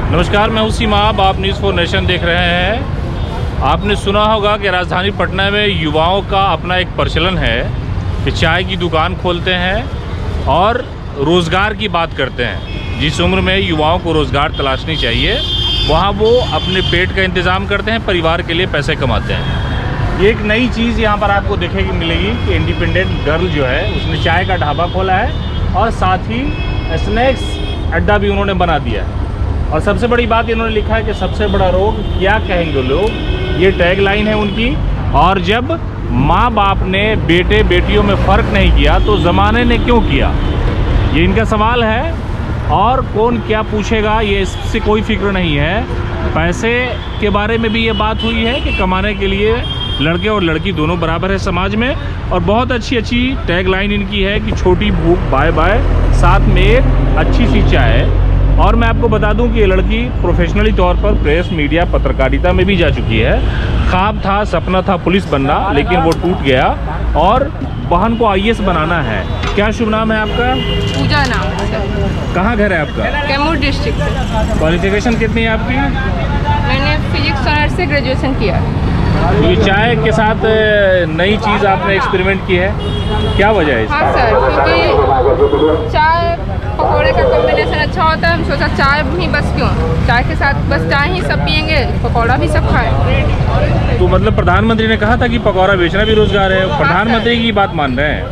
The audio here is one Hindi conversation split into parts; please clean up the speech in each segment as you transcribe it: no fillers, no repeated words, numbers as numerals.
नमस्कार, मैं हूं सीमाब। आप न्यूज़ फॉर नेशन देख रहे हैं। आपने सुना होगा कि राजधानी पटना में युवाओं का अपना एक प्रचलन है कि चाय की दुकान खोलते हैं और रोज़गार की बात करते हैं। जिस उम्र में युवाओं को रोज़गार तलाशनी चाहिए वहाँ वो अपने पेट का इंतज़ाम करते हैं, परिवार के लिए पैसे कमाते हैं। ये एक नई चीज़ यहाँ पर आपको देखने की मिलेगी कि इंडिपेंडेंट गर्ल जो है उसने चाय का ढाबा खोला है और साथ ही स्नैक्स अड्डा भी उन्होंने बना दिया है। और सबसे बड़ी बात इन्होंने लिखा है कि सबसे बड़ा रोग क्या कहेंगे लोग, ये टैग लाइन है उनकी। और जब माँ बाप ने बेटे बेटियों में फ़र्क नहीं किया तो ज़माने ने क्यों किया, ये इनका सवाल है। और कौन क्या पूछेगा ये इससे कोई फिक्र नहीं है। पैसे के बारे में भी ये बात हुई है कि कमाने के लिए लड़के और लड़की दोनों बराबर है समाज में। और बहुत अच्छी टैग लाइन इनकी है कि छोटी भूख बाय बाय, साथ में एक अच्छी सी चाय। और मैं आपको बता दूं कि ये लड़की प्रोफेशनली तौर पर प्रेस मीडिया पत्रकारिता में भी जा चुकी है। ख्वाब था, सपना था पुलिस बनना, लेकिन वो टूट गया और बहन को IAS बनाना है। क्या शुभ नाम है आपका? पूजा नाम है सर। कहाँ घर है आपका? कैमूर डिस्ट्रिक्ट से। क्वालिफिकेशन कितनी है आपकी? मैंने फिजिक्स ऑनर्स से ग्रेजुएशन किया। ये चाय के साथ नई चीज़ आपने एक्सपेरिमेंट की है, क्या वजह है इसका? हाँ सर, क्योंकि चाय पकौड़े का कॉम्बिनेशन अच्छा होता है। हम सोचा चाय भी बस क्यों, चाय के साथ बस चाय ही सब पियेंगे, पकौड़ा भी सब खाएं। तो मतलब प्रधानमंत्री ने कहा था कि पकौड़ा बेचना भी रोजगार है। प्रधानमंत्री की बात मान रहे हैं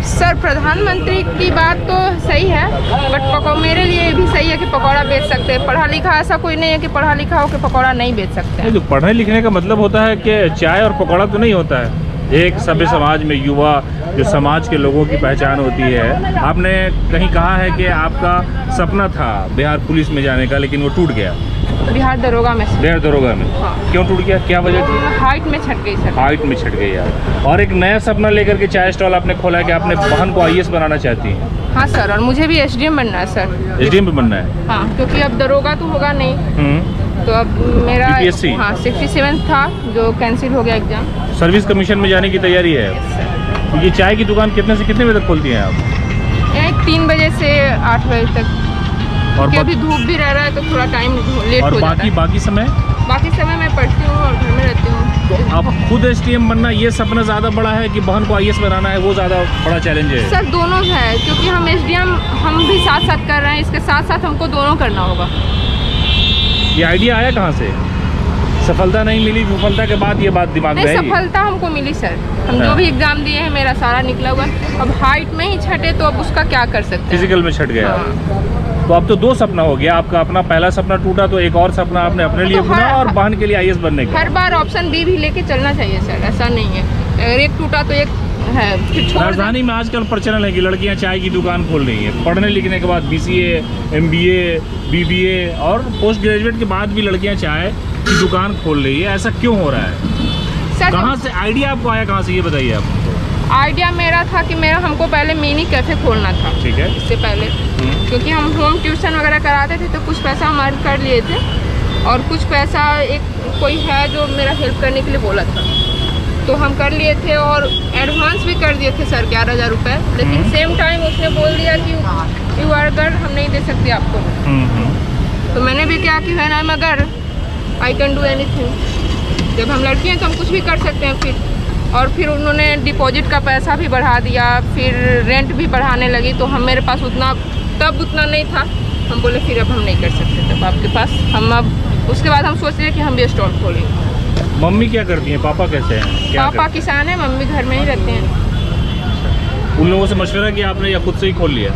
सर? प्रधानमंत्री की बात तो सही है, बट मेरे लिए भी सही है कि पकौड़ा बेच सकते हैं। पढ़ा लिखा ऐसा कोई नहीं है कि पढ़ा लिखा हो के पकौड़ा नहीं बेच सकते हैं। तो पढ़ने लिखने का मतलब होता है कि चाय और पकौड़ा तो नहीं होता है। एक सभ्य समाज में युवा जो समाज के लोगों की पहचान होती है। आपने कहीं कहा है कि आपका सपना था बिहार पुलिस में जाने का, लेकिन वो टूट गया। बिहार दरोगा में। बिहार दरोगा में? हाँ। क्यों टूट गया, क्या वजह थी? हाइट में छट गई सर। हाइट में छट गई यार। और एक नया सपना लेकर के चाय स्टॉल आपने खोला है कि आपने बहन को IAS बनाना चाहती हैं। हाँ सर, और मुझे भी SDM बनना है सर। SDM पे बनना है? हाँ, क्योंकि अब दरोगा तो होगा नहीं। तो अब मेरा UPSC? हाँ 67 था जो कैंसिल हो गया एग्जाम। सर्विस कमीशन में जाने की तैयारी है। तो ये चाय की दुकान कितने से कितने बजे तक खोलती हैं आप? 3 बजे से 8 बजे तक। और अभी धूप भी रह रहा है तो थोड़ा टाइम लेट हो जाता है। बाकी समय? बाकी समय मैं पढ़ती हूँ और घर में रहती हूँ। तो आप खुद SDM बनना, ये सपना ज़्यादा बड़ा है कि बहन को IAS बनाना है, वो ज़्यादा बड़ा चैलेंज है? सर दोनों है, क्योंकि हम SDM हम भी साथ साथ कर रहे हैं, इसके साथ साथ हमको दोनों करना होगा। ये आइडिया आया कहाँ से? सफलता नहीं मिली, विफलता के बाद ये बात दिमाग में आई? सफलता हमको मिली सर। हम जो भी एग्जाम दिए हैं मेरा सारा निकला हुआ। अब हाइट में ही छटे तो अब उसका क्या कर सकते हैं? फिजिकल में छट गया। हाँ। तो अब तो 2 सपना हो गया आपका। अपना पहला सपना टूटा तो एक और सपना आपने अपने लिए बुना और बहन के लिए IAS बनने का। हर बार ऑप्शन B भी लेके चलना चाहिए सर, ऐसा नहीं है अगर एक टूटा तो एक है फिर छोड़। राजधानी में आजकल प्रचलन है कि लड़कियां चाय की दुकान खोल रही हैं। पढ़ने लिखने के बाद BCA, MBA, BBA और पोस्ट ग्रेजुएट के बाद भी लड़कियां चाय की दुकान खोल रही है। ऐसा क्यों हो रहा है? सर कहाँ से आइडिया आपको आया, कहाँ से, ये बताइए आप। आइडिया मेरा था कि हमको पहले मिनी कैफ़े खोलना था। ठीक है। इससे पहले क्योंकि हम होम ट्यूशन वगैरह कराते थे तो कुछ पैसा हम अर्न कर लिए थे और कुछ पैसा एक कोई है जो मेरा हेल्प करने के लिए बोला था तो हम कर लिए थे और एडवांस भी कर दिए थे सर 11,000 रुपये। लेकिन सेम टाइम उसने बोल दिया कि यू आर गर्ल, हम नहीं दे सकते आपको। तो मैंने भी क्या कि है ना मगर आई कैन डू एनीथिंग। जब हम लड़की हैं तो हम कुछ भी कर सकते हैं। फिर उन्होंने डिपॉजिट का पैसा भी बढ़ा दिया, फिर रेंट भी बढ़ाने लगी तो हम मेरे पास उतना नहीं था। हम बोले फिर अब हम नहीं कर सकते तब आपके पास। हम अब उसके बाद हम सोच रहे कि हम भी स्टॉल खोलेंगे। मम्मी क्या करती हैं, पापा कैसे हैं? पापा किसान है, मम्मी घर में ही रहते हैं। उन लोगों से मशवरा किया आपने या खुद से ही खोल लिया?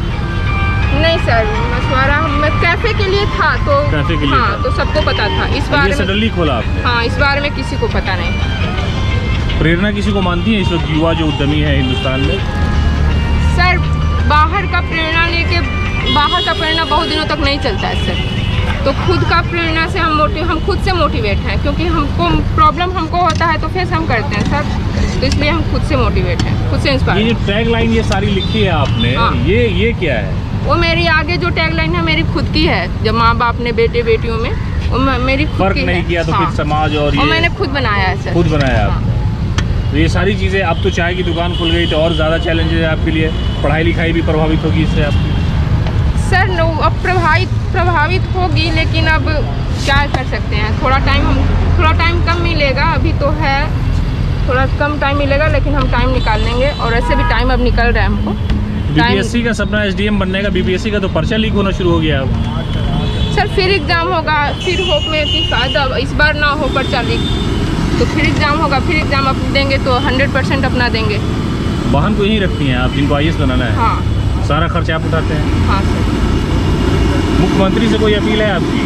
नहीं सर, मशवरा मैं कैफ़े के लिए था तो कैफे के लिए हाँ था। तो सबको पता था। इस बार में सडनली खोला आपने? हाँ, इस बारे में किसी को पता नहीं। प्रेरणा किसी को मानती है इस वक्त युवा जो उद्यमी है हिंदुस्तान में? सर बाहर का प्रेरणा बहुत दिनों तक नहीं चलता है सर। तो खुद का प्रेरणा से हम खुद से मोटिवेट हैं, क्योंकि हमको प्रॉब्लम हमको होता है तो फेस हम करते हैं सर। तो इसलिए हम खुद से मोटिवेट हैं, खुद से इंस्पायर। ये जो टैग लाइन ये सारी लिखी है आपने, हाँ। ये क्या है? वो मेरी आगे जो टैग लाइन है मेरी खुद की है। जब माँ बाप ने बेटे बेटियों में वो मेरी खुद फर्क की नहीं है। किया तो हाँ। फिर समाज और ये मैंने खुद बनाया है सर। खुद बनाया हाँ। आपने। तो ये सारी चीज़ें, अब तो चाय की दुकान खुल गई तो और ज़्यादा चैलेंजेस है आपके लिए, पढ़ाई लिखाई भी प्रभावित होगी इससे आपकी? सर नो, अब प्रभावित होगी, लेकिन अब क्या कर सकते हैं, थोड़ा टाइम कम मिलेगा, अभी तो है थोड़ा कम टाइम मिलेगा, लेकिन हम टाइम निकाल लेंगे, और ऐसे भी टाइम अब निकल रहा है हमको। बीपीएससी का सपना एसडीएम बनने का, बीपीएससी का तो पर्चा लीक होना शुरू हो गया अब। सर फिर एग्ज़ाम होगा, फिर होप में कि शायद अब इस बार ना हो पर्चा लीक, तो फिर एग्ज़ाम होगा, फिर एग्ज़ाम अपना देंगे तो 100% अपना देंगे। वाहन को यहीं रखती हैं आप जिनको आईएएस बनाना है? हाँ। सारा खर्च आप उठाते हैं? हाँ सर। मुख्यमंत्री से कोई अपील है आपकी?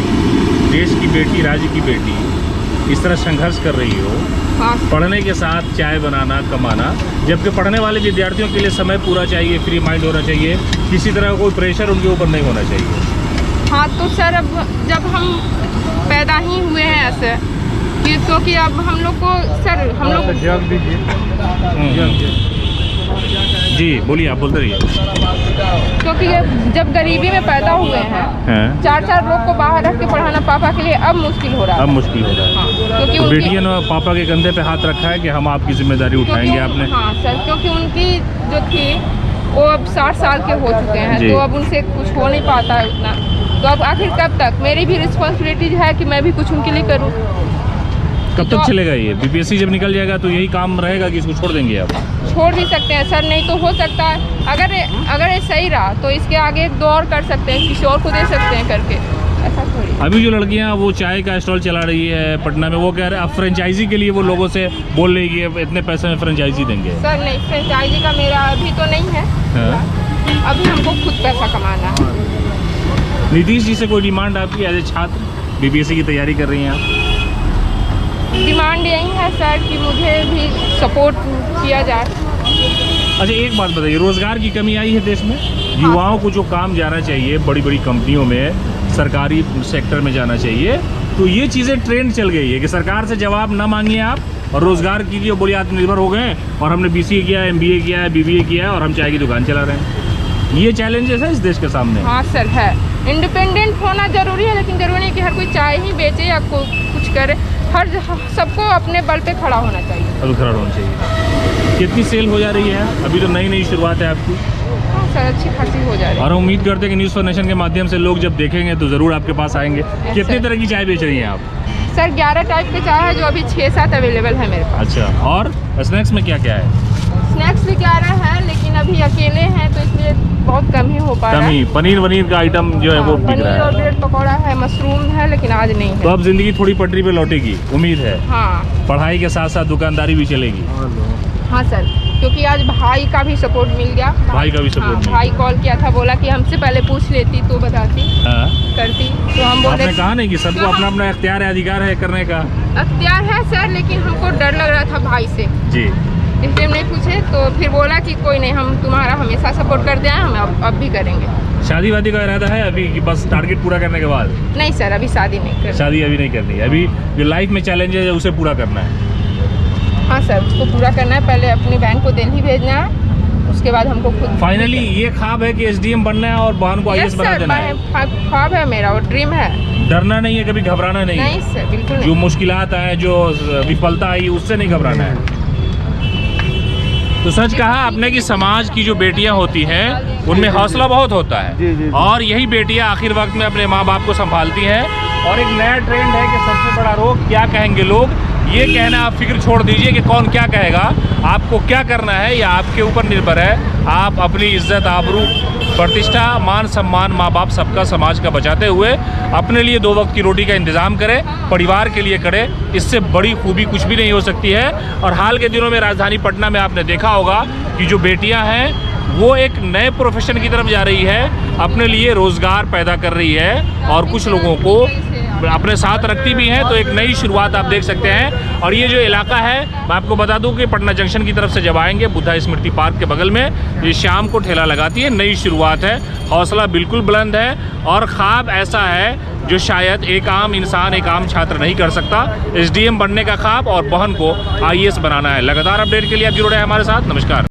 देश की बेटी, राज्य की बेटी इस तरह संघर्ष कर रही हो, हाँ। पढ़ने के साथ चाय बनाना, कमाना, जबकि पढ़ने वाले विद्यार्थियों के लिए समय पूरा चाहिए, फ्री माइंड होना चाहिए, किसी तरह का कोई प्रेशर उनके ऊपर नहीं होना चाहिए। हाँ तो सर, अब जब हम पैदा ही हुए हैं ऐसे, क्योंकि अब हम लोग को सर, हम लोग जी बोलिए, आप बोलते रहिए। क्योंकि जब गरीबी में पैदा हुए हैं, 4 लोग को बाहर रख के पढ़ाना पापा के लिए अब मुश्किल हो रहा है। अब मुश्किल हो रहा है। हाँ, क्योंकि तो बेटियों ने पापा के कंधे पे हाथ रखा है कि हम आपकी जिम्मेदारी उठाएंगे आपने। हाँ सर, क्योंकि उनकी जो थी वो अब 60 साल के हो चुके हैं, तो अब उनसे कुछ हो नहीं पाता है उतना, तो अब आखिर कब तक मेरी भी रिस्पॉन्सिबिलिटी है कि मैं भी कुछ उनके लिए करूँ। कब तक चलेगा ये? बीपीएससी जब निकल जाएगा तो यही काम रहेगा कि इसको छोड़ देंगे आप? छोड़ भी सकते हैं सर, नहीं तो हो सकता है अगर ये सही रहा तो इसके आगे 1-2 और कर सकते हैं, किसी और को दे सकते हैं करके, ऐसा थोड़ी। अभी जो लड़कियां वो चाय का स्टॉल चला रही है पटना में, वो कह रहे हैं अब फ्रेंचाइजी के लिए वो लोगों से बोल रही है कि इतने पैसे में फ्रेंचाइजी देंगे। सर नहीं, फ्रेंचाइजी का मेरा अभी तो नहीं है। हाँ। अभी हमको खुद पैसा कमाना है। नीतीश जी से कोई डिमांड आपकी एज ए छात्र, बीपीएससी की तैयारी कर रही हैं आप? डिमांड यही है सर कि मुझे भी सपोर्ट किया जाए। अच्छा एक बात बताइए, रोजगार की कमी आई है देश में? युवाओं को जो काम जाना चाहिए, बड़ी बड़ी कंपनियों में, सरकारी सेक्टर में जाना चाहिए, तो ये चीज़ें ट्रेंड चल गई है कि सरकार से जवाब ना मांगिए आप और रोजगार कीजिए, बोलिए आत्मनिर्भर हो गए और हमने बीसीए किया है, एमबीए किया है, बीबीए किया है और हम चाय की दुकान चला रहे हैं। ये चैलेंजेस है इस देश के सामने। हाँ सर है, इंडिपेंडेंट होना जरूरी है, लेकिन जरूरी नहीं कि हर कोई चाय ही बेचे या कुछ करे, हर सबको अपने बल पे खड़ा होना चाहिए। अभी खड़ा होना चाहिए। कितनी सेल हो जा रही है? अभी तो नई शुरुआत है आपकी। हाँ सर, अच्छी खासी हो जा रही है और उम्मीद करते हैं कि न्यूज़ फॉर नेशन के माध्यम से लोग जब देखेंगे तो ज़रूर आपके पास आएंगे। कितने तरह की चाय बेच रही हैं आप? सर 11 टाइप के चाय है जो अभी 6-7 अवेलेबल है मेरे पास। अच्छा, और स्नैक्स में क्या क्या है? स्नैक्स भी 11 है, लेकिन अभी अकेले हैं तो इसलिए बहुत कम ही हो पा रहा है। पनीर का आइटम जो है वो बिक रहा है। पनीर और ब्रेड पकौड़ा है, मशरूम है, लेकिन आज नहीं है। तो अब जिंदगी थोड़ी पटरी पे लौटेगी, उम्मीद है। हाँ, पढ़ाई के साथ साथ दुकानदारी भी चलेगी। हाँ सर, क्योंकि आज भाई का भी सपोर्ट मिल गया। भाई का भी सपोर्ट मिल भाई कॉल किया था, बोला कि हमसे पहले पूछ लेती तो बताती। हाँ। करती तो हम बोले। आपने कहा नहीं कि सबको अपना अपना इख्तियार है, अधिकार है करने का? अख्तियार है सर, लेकिन हमको डर लग रहा था भाई से जी, इसलिए हम नहीं पूछे। तो फिर बोला कि कोई नहीं, हम तुम्हारा हमेशा सपोर्ट करते हैं, हम अब भी करेंगे। शादी वादी का इरादा है अभी कि बस टारगेट पूरा करने के बाद? नहीं सर, अभी शादी नहीं करनी। शादी अभी नहीं करनी है, अभी जो लाइफ में चैलेंजेस है उसे पूरा करना है। हाँ सर, उसको पूरा करना है। पहले अपनी बहन को दिल्ली भेजना है, उसके बाद हमको खुद। फाइनली ये ख्वाब है कि एसडीएम बनना है और बहन को आईएएस बना देना है। ख्वाब है मेरा और ड्रीम है। डरना नहीं है, कभी घबराना नहीं है। नहीं सर, बिल्कुल जो नहीं। मुश्किलात आए, जो विफलता आई, उससे नहीं घबराना है। तो सच कहा आपने कि समाज की जो बेटियां होती हैं उनमें हौसला बहुत होता है, और यही बेटियां आखिर वक्त में अपने माँ बाप को संभालती हैं। और एक नया ट्रेंड है कि सबसे बड़ा रोग क्या कहेंगे लोग, ये कहना आप फिक्र छोड़ दीजिए कि कौन क्या कहेगा। आपको क्या करना है या आपके ऊपर निर्भर है। आप अपनी इज्जत, आबरू, प्रतिष्ठा, मान सम्मान, माँ बाप सबका, समाज का बचाते हुए अपने लिए 2 वक्त की रोटी का इंतज़ाम करें, परिवार के लिए करें। इससे बड़ी खूबी कुछ भी नहीं हो सकती है। और हाल के दिनों में राजधानी पटना में आपने देखा होगा कि जो बेटियां हैं वो एक नए प्रोफेशन की तरफ जा रही है, अपने लिए रोज़गार पैदा कर रही है और कुछ लोगों को अपने साथ रखती भी हैं। तो एक नई शुरुआत आप देख सकते हैं। और ये जो इलाका है, मैं आपको बता दूं कि पटना जंक्शन की तरफ से जब आएंगे, बुद्धा स्मृति पार्क के बगल में ये शाम को ठेला लगाती है। नई शुरुआत है, हौसला बिल्कुल बुलंद है और ख्वाब ऐसा है जो शायद एक आम इंसान, एक आम छात्र नहीं कर सकता। एसडीएम बनने का ख्वाब और बहन को आईएएस बनाना है। लगातार अपडेट के लिए आप जुड़े हैं हमारे साथ। नमस्कार।